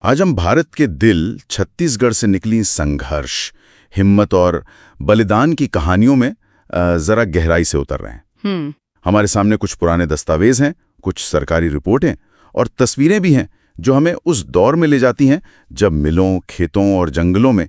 आज हम भारत के दिल छत्तीसगढ़ से निकली संघर्ष, हिम्मत और बलिदान की कहानियों में जरा गहराई से उतर रहे हैं। हमारे सामने कुछ पुराने दस्तावेज हैं, कुछ सरकारी रिपोर्टें और तस्वीरें भी हैं जो हमें उस दौर में ले जाती हैं जब मिलों, खेतों और जंगलों में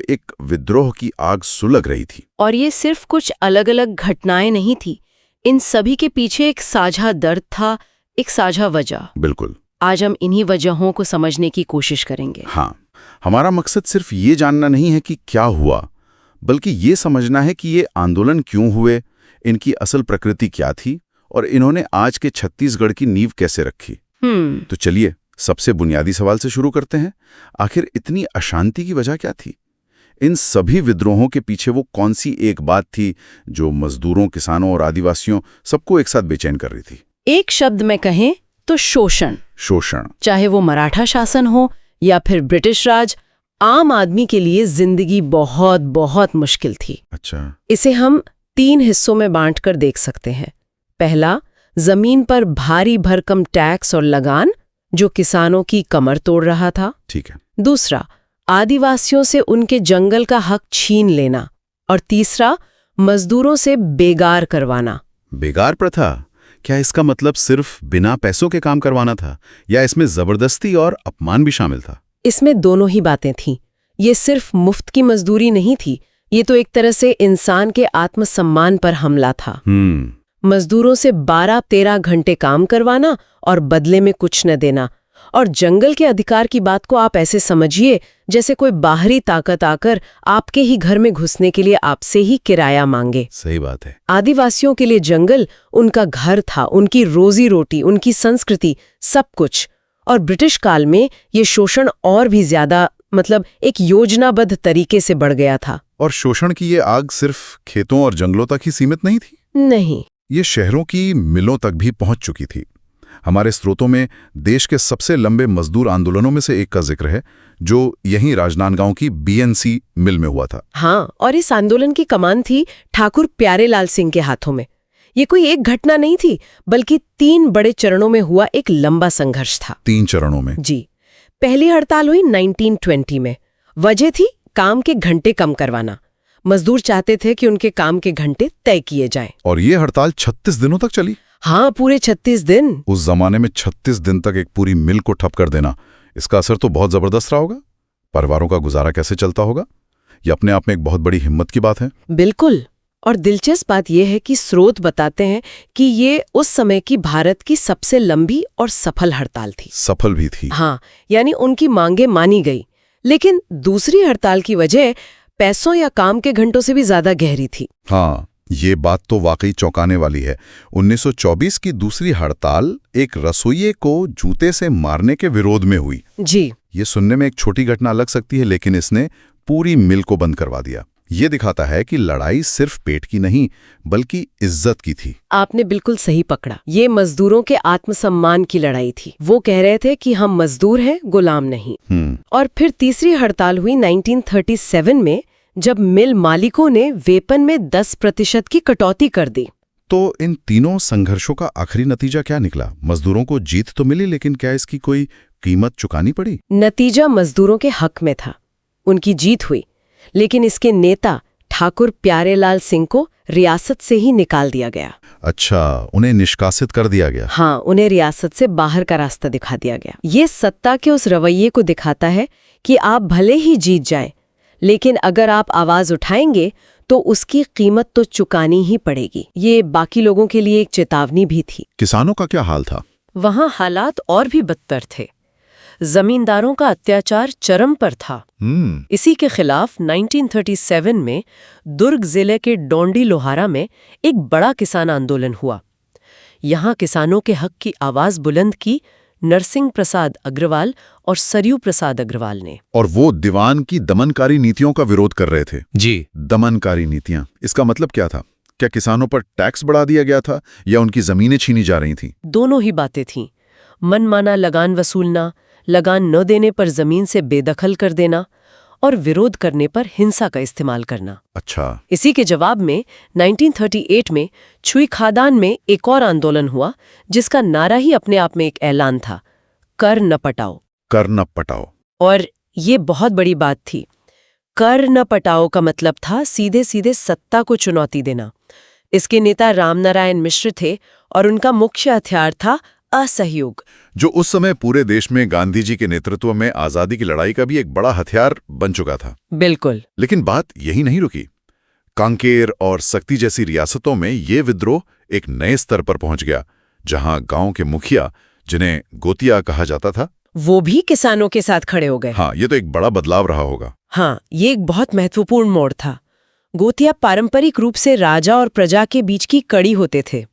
एक विद्रोह की आग सुलग रही थी। और ये सिर्फ कुछ अलग अलग घटनाएं नहीं थी, इन सभी के पीछे एक साझा दर्द था, एक साझा वजह। बिल्कुल। आज हम इन्हीं वजहों को समझने की कोशिश करेंगे। हाँ, हमारा मकसद सिर्फ ये जानना नहीं है कि क्या हुआ, बल्कि ये समझना है कि ये आंदोलन क्यों हुए, इनकी असल प्रकृति क्या थी और इन्होंने आज के छत्तीसगढ़ की नींव कैसे रखी। तो चलिए सबसे बुनियादी सवाल से शुरू करते हैं। आखिर इतनी अशांति की वजह क्या थी? इन सभी विद्रोहों के पीछे वो कौन सी एक बात थी जो मजदूरों, किसानों और आदिवासियों सबको एक साथ बेचैन कर रही थी? एक शब्द में कहें तो शोषण। चाहे वो मराठा शासन हो या फिर ब्रिटिश राज, आम आदमी के लिए जिंदगी बहुत बहुत मुश्किल थी। अच्छा। इसे हम 3 हिस्सों में बांटकर देख सकते हैं। पहला, जमीन पर भारी भरकम टैक्स और लगान जो किसानों की कमर तोड़ रहा था। ठीक है। दूसरा, आदिवासियों से उनके जंगल का हक छीन लेना। और तीसरा, मजदूरों से बेगार करवाना। बेगार प्रथा? क्या इसका मतलब सिर्फ बिना पैसों के काम करवाना था या इसमें जबरदस्ती और अपमान भी शामिल था? इसमें दोनों ही बातें थीं। ये सिर्फ मुफ्त की मजदूरी नहीं थी, ये तो एक तरह से इंसान के आत्मसम्मान पर हमला था। मजदूरों से 12-13 घंटे काम करवाना और बदले में कुछ न देना। और जंगल के अधिकार की बात को आप ऐसे समझिए जैसे कोई बाहरी ताकत आकर आपके ही घर में घुसने के लिए आपसे ही किराया मांगे। सही बात है। आदिवासियों के लिए जंगल उनका घर था, उनकी रोजी रोटी, उनकी संस्कृति, सब कुछ। और ब्रिटिश काल में ये शोषण और भी ज्यादा एक योजनाबद्ध तरीके से बढ़ गया था। और शोषण की ये आग सिर्फ खेतों और जंगलों तक ही सीमित नहीं थी। नहीं, ये शहरों की मिलों तक भी पहुंच चुकी थी। हमारे स्रोतों में देश के सबसे लंबे मजदूर आंदोलनों में से एक का जिक्र है जो यहीं राजनांदगांव की BNC मिल में हुआ था। हाँ, और इस आंदोलन की कमान थी ठाकुर प्यारेलाल सिंह के हाथों में। ये कोई एक घटना नहीं थी, बल्कि 3 बड़े चरणों में हुआ एक लंबा संघर्ष था। 3 चरणों में? जी। पहली हड़ताल हुई 1920 में। वजह थी काम के घंटे कम करवाना। मजदूर चाहते थे कि उनके काम के घंटे तय किए जाएं। और ये हड़ताल 36 दिनों तक चली? हाँ, पूरे 36 दिन। उस जमाने में 36 दिन तक एक पूरी मिल को ठप कर देना, इसका असर तो बहुत जबरदस्त रहा होगा। परिवारों का गुजारा कैसे चलता होगा, ये अपने आप में एक बहुत बड़ी हिम्मत की बात है। बिल्कुल। और दिलचस्प बात यह है कि स्रोत बताते हैं कि ये उस समय की भारत की सबसे लंबी और सफल हड़ताल थी। सफल भी थी? हाँ, यानी उनकी मांगे मानी गई। लेकिन दूसरी हड़ताल की वजह पैसों या काम के घंटों से भी ज्यादा गहरी थी। हाँ, ये बात तो वाकई चौंकाने वाली है। 1924 की दूसरी हड़ताल एक रसोइये को जूते से मारने के विरोध में हुई। जी। ये सुनने में एक छोटी घटना लग सकती है, लेकिन इसने पूरी मिल को बंद करवा दिया। ये दिखाता है कि लड़ाई सिर्फ पेट की नहीं, बल्कि इज्जत की थी। आपने बिल्कुल सही पकड़ा। ये मजदूरों के आत्मसम्मान की लड़ाई थी। वो कह रहे थे कि हम मजदूर हैं, गुलाम नहीं। और फिर तीसरी हड़ताल हुई 1937 में, जब मिल मालिकों ने वेतन में 10% की कटौती कर दी। तो इन तीनों संघर्षों का आखिरी नतीजा क्या निकला? मजदूरों को जीत तो मिली, लेकिन क्या इसकी कोई कीमत चुकानी पड़ी? नतीजा मजदूरों के हक में था, उनकी जीत हुई। लेकिन इसके नेता ठाकुर प्यारेलाल सिंह को रियासत से ही निकाल दिया गया। अच्छा, उन्हें निष्कासित कर दिया गया? हाँ, उन्हें रियासत से बाहर का रास्ता दिखा दिया गया। ये सत्ता के उस रवैये को दिखाता है कि आप भले ही जीत जाएं, लेकिन अगर आप आवाज उठाएंगे तो उसकी कीमत तो चुकानी ही पड़ेगी। ये बाकी लोगों के लिए एक चेतावनी भी थी। किसानों का क्या हाल था? वहां हालात और भी बदतर थे। जमींदारों का अत्याचार चरम पर था। इसी के खिलाफ 1937 में दुर्ग जिले के डोंडी लोहारा में एक बड़ा किसान आंदोलन हुआ। यहाँ किसानों के हक की आवाज बुलंद की नरसिंह प्रसाद अग्रवाल और सरयू प्रसाद अग्रवाल ने। और वो दीवान की दमनकारी नीतियों का विरोध कर रहे थे। जी। दमनकारी नीतियां, इसका मतलब क्या था? क्या किसानों पर टैक्स बढ़ा दिया गया था या उनकी जमीनें छीनी जा रही थीं? दोनों ही बातें थीं। मनमाना लगान वसूलना, लगान न देने पर जमीन से बेदखल कर देना और विरोध करने पर हिंसा का इस्तेमाल करना। अच्छा। इसी के जवाब में 1938 में छुई खादान में एक और आंदोलन हुआ जिसका नारा ही अपने आप में एक ऐलान था, कर न पटाओ। कर न पटाओ। और ये बहुत बड़ी बात थी। कर न पटाओ का मतलब था सीधे सीधे सत्ता को चुनौती देना। इसके नेता रामनारायण मिश्र थे और उनका मुख्य हथियार था असहयोग, जो उस समय पूरे देश में गांधी जी के नेतृत्व में आजादी की लड़ाई का भी एक बड़ा हथियार बन चुका था। बिल्कुल। लेकिन बात यही नहीं रुकी। कांकेर और सक्ती जैसी रियासतों में ये विद्रोह एक नए स्तर पर पहुंच गया, जहां गांव के मुखिया, जिन्हें गोतिया कहा जाता था, वो भी किसानों के साथ खड़े हो गए। हाँ, ये तो एक बड़ा बदलाव रहा होगा। हाँ, ये एक बहुत महत्वपूर्ण मोड़ था। गोतिया पारंपरिक रूप से राजा और प्रजा के बीच की कड़ी होते थे।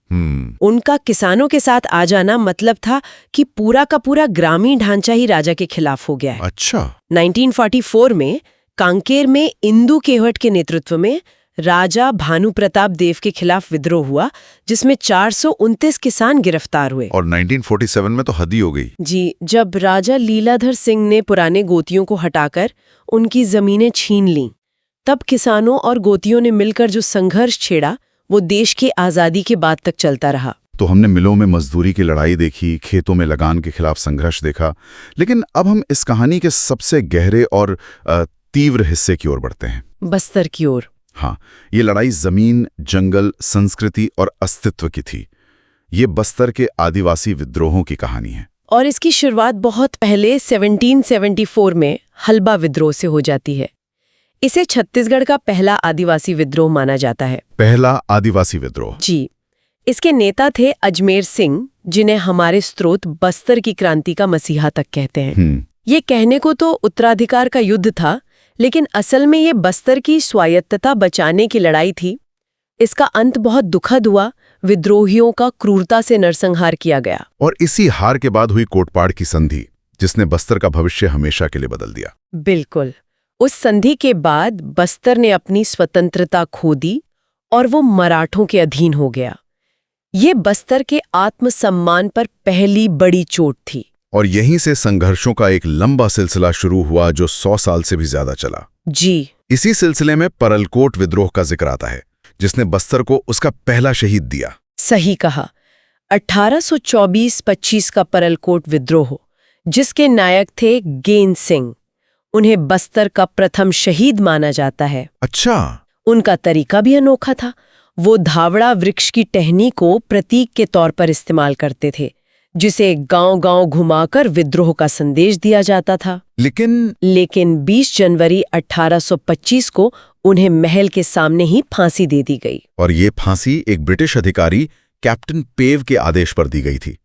उनका किसानों के साथ आ जाना मतलब था कि पूरा का पूरा ग्रामीण ढांचा ही राजा के खिलाफ हो गया है। अच्छा। 1944 में कांकेर में इंदु केवट के नेतृत्व में राजा भानु प्रताप देव के खिलाफ विद्रोह हुआ, जिसमें 429 किसान गिरफ्तार हुए। और 1947 में तो हद ही हो गई। जी, जब राजा लीलाधर सिंह ने पुराने गोतियों को हटाकर उनकी जमीनें छीन लीं, तब किसानों और गोतियों ने मिलकर जो संघर्ष छेड़ा, वो देश की आजादी के बाद तक चलता रहा। तो हमने मिलों में मजदूरी की लड़ाई देखी, खेतों में लगान के खिलाफ संघर्ष देखा, लेकिन अब हम इस कहानी के सबसे गहरे और तीव्र हिस्से की ओर बढ़ते हैं, बस्तर की ओर। हाँ, ये लड़ाई जमीन, जंगल, संस्कृति और अस्तित्व की थी। ये बस्तर के आदिवासी विद्रोहों की कहानी है। और इसकी शुरुआत बहुत पहले 1774 में हल्बा विद्रोह से हो जाती है। इसे छत्तीसगढ़ का पहला आदिवासी विद्रोह माना जाता है। पहला आदिवासी विद्रोह? जी। इसके नेता थे अजमेर सिंह, जिन्हें हमारे स्रोत बस्तर की क्रांति का मसीहा तक कहते हैं। ये कहने को तो उत्तराधिकार का युद्ध था, लेकिन असल में ये बस्तर की स्वायत्तता बचाने की लड़ाई थी। इसका अंत बहुत दुखद हुआ। विद्रोहियों का क्रूरता से नरसंहार किया गया। और इसी हार के बाद हुई कोटपाड़ की संधि, जिसने बस्तर का भविष्य हमेशा के लिए बदल दिया। बिल्कुल। उस संधि के बाद बस्तर ने अपनी स्वतंत्रता खो दी और वो मराठों के अधीन हो गया। ये बस्तर के आत्मसम्मान पर पहली बड़ी चोट थी। और यहीं से संघर्षों का एक लंबा सिलसिला शुरू हुआ, जो 100 साल से भी ज्यादा चला। जी। इसी सिलसिले में परलकोट विद्रोह का जिक्र आता है, जिसने बस्तर को उसका पहला शहीद दिया। सही कहा। 1824-25 का परलकोट विद्रोह, जिसके नायक थे गेन सिंह, उन्हें बस्तर का प्रथम शहीद माना जाता है। अच्छा। उनका तरीका भी अनोखा था। वो धावड़ा वृक्ष की टहनी को प्रतीक के तौर पर इस्तेमाल करते थे, जिसे गांव-गांव घुमाकर विद्रोह का संदेश दिया जाता था। लेकिन 20 जनवरी 1825 को उन्हें महल के सामने ही फांसी दे दी गई। और ये फांसी एक ब्रिटिश अधिकारी कैप्टन पेव के आदेश पर दी गई थी।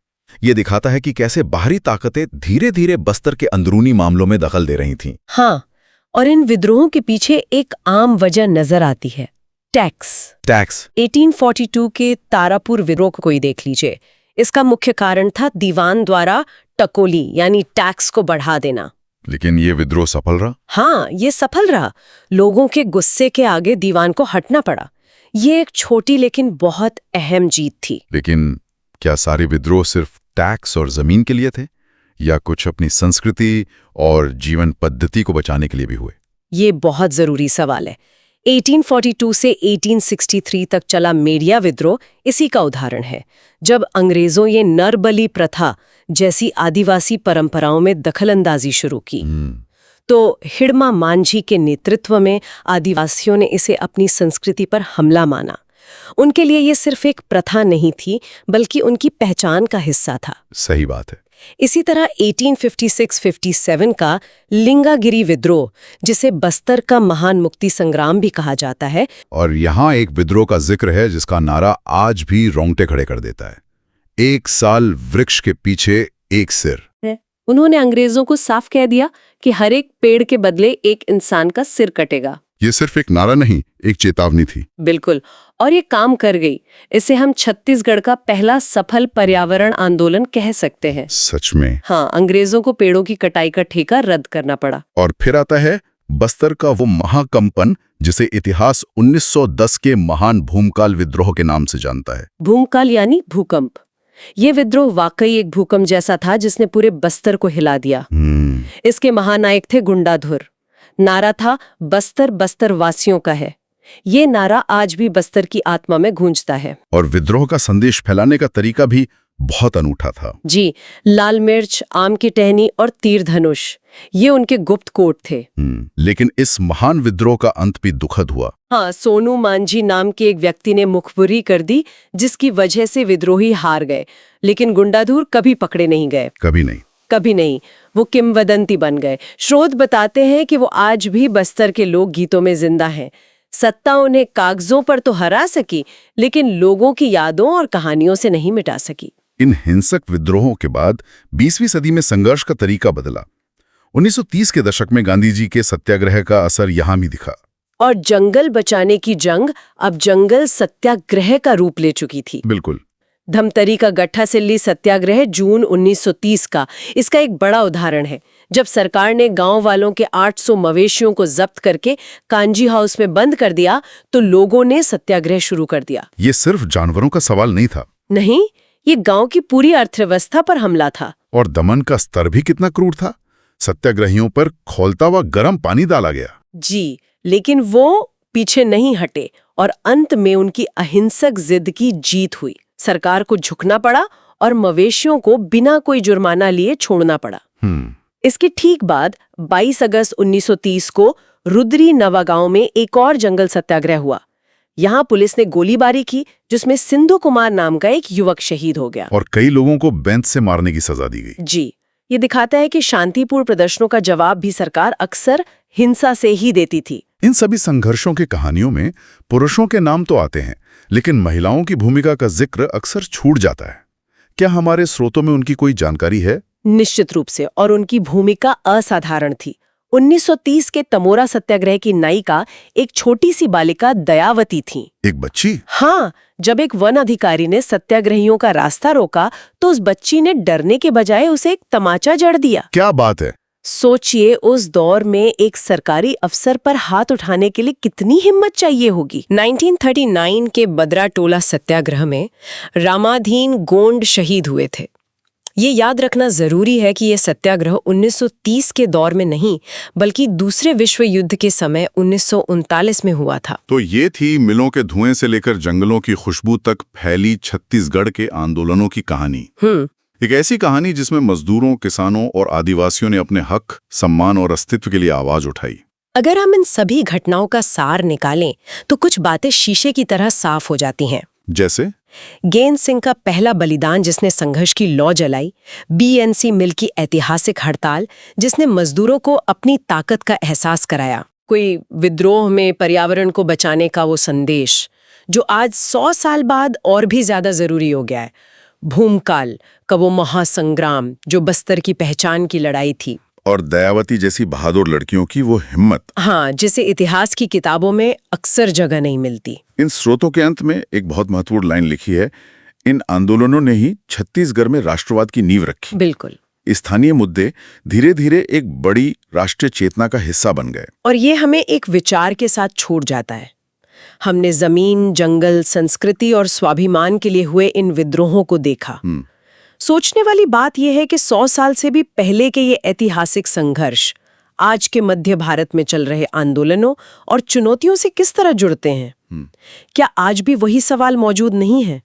ये दिखाता है कि कैसे बाहरी ताकतें धीरे धीरे बस्तर के अंदरूनी मामलों में दखल दे रही थीं। हाँ, और इन विद्रोहों के पीछे एक आम वजह नजर आती है, टैक्स। 1842 के तारापुर विद्रोह को ही देख लीजिए। इसका मुख्य कारण था दीवान द्वारा टकोली यानी टैक्स को बढ़ा देना। लेकिन ये विद्रोह सफल रहा? हाँ, ये सफल रहा। लोगों के गुस्से के आगे दीवान को हटना पड़ा। ये एक छोटी लेकिन बहुत अहम जीत थी। लेकिन क्या सारे विद्रोह सिर्फ टैक्स और जमीन के लिए थे, या कुछ अपनी संस्कृति और जीवन पद्धति को बचाने के लिए भी हुए? ये बहुत जरूरी सवाल है। 1842 से 1863 तक चला मेड़िया विद्रोह इसी का उदाहरण है, जब अंग्रेजों ये नरबली प्रथा जैसी आदिवासी परंपराओं में दखलंदाजी शुरू की। तो हिड़मा मांझी के नेतृत्व में आदिवासियों ने इसे अपनी संस्कृति पर हमला माना। उनके लिए ये सिर्फ एक प्रथा नहीं थी, बल्कि उनकी पहचान का हिस्सा था। सही बात है। इसी तरह 1856-57 का लिंगागिरी विद्रोह, जिसे बस्तर का महान मुक्ति संग्राम भी कहा जाता है। और यहाँ एक विद्रोह का जिक्र है जिसका नारा आज भी रोंगटे खड़े कर देता है, 1 साल वृक्ष के पीछे एक सिर। उन्होंने अंग्रेजों को साफ कह दिया कि हर एक पेड़ के बदले एक इंसान का सिर कटेगा। ये सिर्फ एक नारा नहीं, एक चेतावनी थी। बिल्कुल, और ये काम कर गई। इसे हम छत्तीसगढ़ का पहला सफल पर्यावरण आंदोलन कह सकते हैं। सच में। हाँ, अंग्रेजों को पेड़ों की कटाई का ठेका रद्द करना पड़ा। और फिर आता है बस्तर का वो महाकंपन, जिसे इतिहास 1910 के महान भूमकाल विद्रोह के नाम से जानता है। भूमकाल यानी भूकंप। ये विद्रोह वाकई एक भूकंप जैसा था, जिसने पूरे बस्तर को हिला दिया। इसके महानायक थे गुंडाधुर। नारा था, बस्तर बस्तर वासियों का है। ये नारा आज भी बस्तर की आत्मा में गूंजता है। और विद्रोह का संदेश फैलाने का तरीका भी बहुत अनूठा था। जी, लाल मिर्च, आम की टहनी और तीर धनुष, ये उनके गुप्त कोड थे। लेकिन इस महान विद्रोह का अंत भी दुखद हुआ। हाँ, सोनू मांझी नाम के एक व्यक्ति ने मुखबरी कर दी, जिसकी वजह से विद्रोही हार गए। लेकिन गुंडाधुर कभी पकड़े नहीं गए। कभी नहीं। कभी नहीं। वो किंवदंती बन गए। स्रोत बताते हैं कि वो आज भी बस्तर के लोक गीतों में जिंदा हैं। सत्ता उन्हें कागजों पर तो हरा सकी, लेकिन लोगों की यादों और कहानियों से नहीं मिटा सकी। इन हिंसक विद्रोहों के बाद 20वीं सदी में संघर्ष का तरीका बदला। 1930 के दशक में गांधी जी के सत्याग्रह का असर यहां भी दिखा। और जंगल बचाने की जंग अब जंगल सत्याग्रह का रूप ले चुकी थी। बिल्कुल। धमतरी का गट्ठा सिल्ली सत्याग्रह जून 1930 का इसका एक बड़ा उदाहरण है। जब सरकार ने गांव वालों के 800 मवेशियों को जब्त करके कांजी हाउस में बंद कर दिया, तो लोगों ने सत्याग्रह शुरू कर दिया। ये सिर्फ जानवरों का सवाल नहीं था। नहीं, ये गांव की पूरी अर्थव्यवस्था पर हमला था। और दमन का स्तर भी कितना क्रूर था। सत्याग्रहियों पर खौलता हुआ गर्म पानी डाला गया। जी, लेकिन वो पीछे नहीं हटे और अंत में उनकी अहिंसक जिद की जीत हुई। सरकार को झुकना पड़ा और मवेशियों को बिना कोई जुर्माना लिए छोड़ना पड़ा। इसके ठीक बाद 22 अगस्त 1930 को रुद्री नवागांव में एक और जंगल सत्याग्रह हुआ। यहाँ पुलिस ने गोलीबारी की, जिसमें सिंधु कुमार नाम का एक युवक शहीद हो गया और कई लोगों को बेंच से मारने की सजा दी गई। जी, ये दिखाता है कि शांतिपूर्ण प्रदर्शनों का जवाब भी सरकार अक्सर हिंसा से ही देती थी। इन सभी संघर्षों की कहानियों में पुरुषों के नाम तो आते हैं, लेकिन महिलाओं की भूमिका का जिक्र अक्सर छूट जाता है। क्या हमारे स्रोतों में उनकी कोई जानकारी है? निश्चित रूप से, और उनकी भूमिका असाधारण थी। 1930 के तमोरा सत्याग्रह की नायिका एक छोटी सी बालिका दयावती थी। एक बच्ची? हाँ, जब एक वन अधिकारी ने सत्याग्रहियों का रास्ता रोका, तो उस बच्ची ने डरने के बजाय उसे एक तमाचा जड़ दिया। क्या बात है! सोचिए, उस दौर में एक सरकारी अफसर पर हाथ उठाने के लिए कितनी हिम्मत चाहिए होगी। 1939 के बदरा टोला सत्याग्रह में रामाधीन गोंड शहीद हुए थे। ये याद रखना जरूरी है कि ये सत्याग्रह 1930 के दौर में नहीं, बल्कि दूसरे विश्व युद्ध के समय 1939 में हुआ था। तो ये थी मिलों के धुएं से लेकर जंगलों की खुशबू तक फैली छत्तीसगढ़ के आंदोलनों की कहानी। एक ऐसी कहानी जिसमें मजदूरों, किसानों और आदिवासियों ने अपने हक, सम्मान और अस्तित्व के लिए आवाज उठाई। अगर हम इन सभी घटनाओं का सार निकालें, तो कुछ बातें शीशे की तरह साफ हो जाती हैं। जैसे गेंद सिंह का पहला बलिदान, जिसने संघर्ष की लौ जलाई। बीएनसी मिल की ऐतिहासिक हड़ताल, जिसने मजदूरों को अपनी ताकत का एहसास कराया। कोई विद्रोह में पर्यावरण को बचाने का वो संदेश, जो आज 100 साल बाद और भी ज्यादा जरूरी हो गया है। भूमकाल का वो महासंग्राम, जो बस्तर की पहचान की लड़ाई थी। और दयावती जैसी बहादुर लड़कियों की वो हिम्मत, हाँ, जिसे इतिहास की किताबों में अक्सर जगह नहीं मिलती। इन स्रोतों के अंत में एक बहुत महत्वपूर्ण लाइन लिखी है, इन आंदोलनों ने ही छत्तीसगढ़ में राष्ट्रवाद की नींव रखी। बिल्कुल। स्थानीय मुद्दे धीरे धीरे एक बड़ी राष्ट्रीय चेतना का हिस्सा बन गए। और ये हमें एक विचार के साथ छोड़ जाता है। हमने जमीन, जंगल, संस्कृति और स्वाभिमान के लिए हुए इन विद्रोहों को देखा। सोचने वाली बात यह है कि 100 साल से भी पहले के ये ऐतिहासिक संघर्ष आज के मध्य भारत में चल रहे आंदोलनों और चुनौतियों से किस तरह जुड़ते हैं। क्या आज भी वही सवाल मौजूद नहीं है?